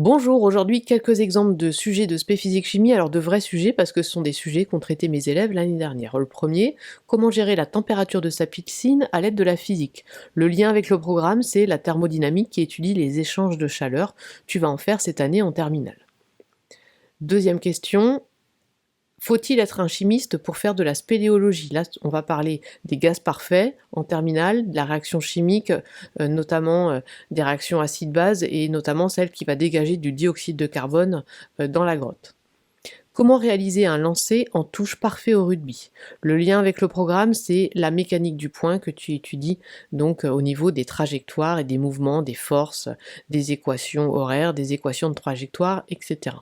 Bonjour, aujourd'hui quelques exemples de sujets de spé physique-chimie, alors de vrais sujets parce que ce sont des sujets qu'ont traités mes élèves l'année dernière. Le premier, comment gérer la température de sa piscine à l'aide de la physique. Le lien avec le programme, c'est la thermodynamique qui étudie les échanges de chaleur. Tu vas en faire cette année en terminale. Deuxième question, faut-il être un chimiste pour faire de la spéléologie? Là, on va parler des gaz parfaits en terminale, de la réaction chimique, notamment des réactions acide-base et notamment celle qui va dégager du dioxyde de carbone dans la grotte. Comment réaliser un lancer en touche parfait au rugby? Le lien avec le programme, c'est la mécanique du point que tu étudies donc au niveau des trajectoires et des mouvements, des forces, des équations horaires, des équations de trajectoire, etc.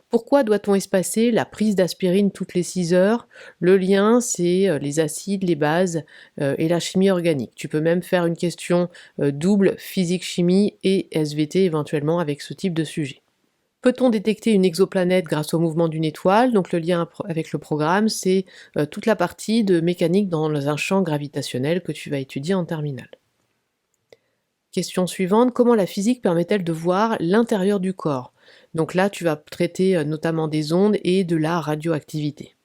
Pourquoi doit-on espacer la prise d'aspirine toutes les 6 heures? Le lien, c'est les acides, les bases et la chimie organique. Tu peux même faire une question double physique-chimie et SVT éventuellement avec ce type de sujet. Peut-on détecter une exoplanète grâce au mouvement d'une étoile? Donc le lien avec le programme, c'est toute la partie de mécanique dans un champ gravitationnel que tu vas étudier en terminale. Question suivante, comment la physique permet-elle de voir l'intérieur du corps? Donc là, tu vas traiter notamment des ondes et de la radioactivité.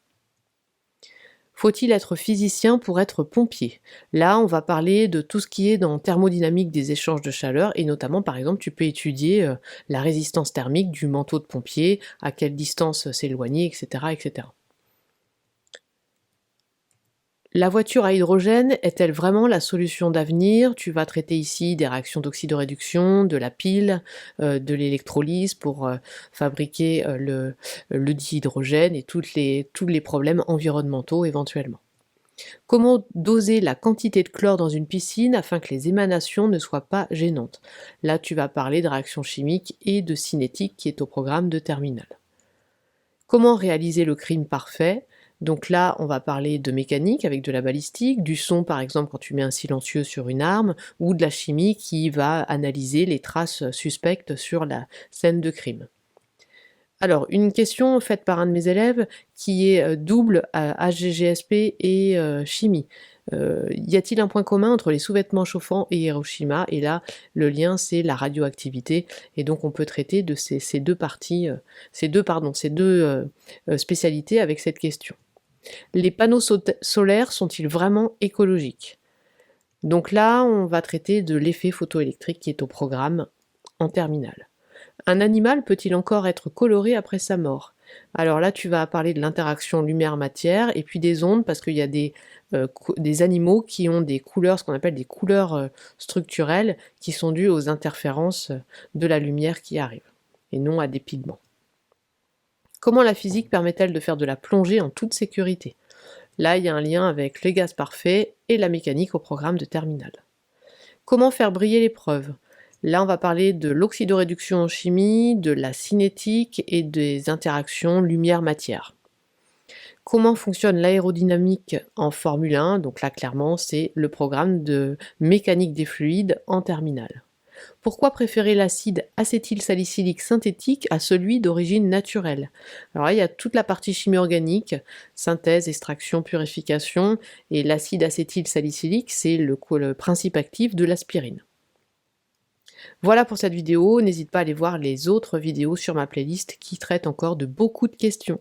Faut-il être physicien pour être pompier? Là, on va parler de tout ce qui est dans thermodynamique des échanges de chaleur et notamment, par exemple, tu peux étudier la résistance thermique du manteau de pompier, à quelle distance s'éloigner, etc., etc. La voiture à hydrogène est-elle vraiment la solution d'avenir? Tu vas traiter ici des réactions d'oxydoréduction, de la pile, de l'électrolyse pour fabriquer le dihydrogène et tous les problèmes environnementaux éventuellement. Comment doser la quantité de chlore dans une piscine afin que les émanations ne soient pas gênantes? Là, tu vas parler de réaction chimique et de cinétique qui est au programme de terminale. Comment réaliser le crime parfait? Donc là, on va parler de mécanique avec de la balistique, du son par exemple quand tu mets un silencieux sur une arme, ou de la chimie qui va analyser les traces suspectes sur la scène de crime. Alors, une question faite par un de mes élèves qui est double HGGSP et chimie. Y a-t-il un point commun entre les sous-vêtements chauffants et Hiroshima? Et là, le lien, c'est la radioactivité. Et donc, on peut traiter de ces deux parties, ces deux spécialités avec cette question. Les panneaux solaires sont-ils vraiment écologiques? Donc là, on va traiter de l'effet photoélectrique qui est au programme en terminale. Un animal peut-il encore être coloré après sa mort? Alors là, tu vas parler de l'interaction lumière-matière et puis des ondes parce qu'il y a des animaux qui ont des couleurs, ce qu'on appelle des couleurs structurelles, qui sont dues aux interférences de la lumière qui arrive et non à des pigments. Comment la physique permet-elle de faire de la plongée en toute sécurité? Là, il y a un lien avec les gaz parfaits et la mécanique au programme de terminale. Comment faire briller l'épreuve? Là, on va parler de l'oxydoréduction en chimie, de la cinétique et des interactions lumière-matière. Comment fonctionne l'aérodynamique en Formule 1? Donc là, clairement, c'est le programme de mécanique des fluides en terminale. Pourquoi préférer l'acide acétylsalicylique synthétique à celui d'origine naturelle? Alors là, il y a toute la partie chimie organique, synthèse, extraction, purification, et l'acide acétylsalicylique, c'est le principe actif de l'aspirine. Voilà pour cette vidéo, n'hésite pas à aller voir les autres vidéos sur ma playlist qui traitent encore de beaucoup de questions.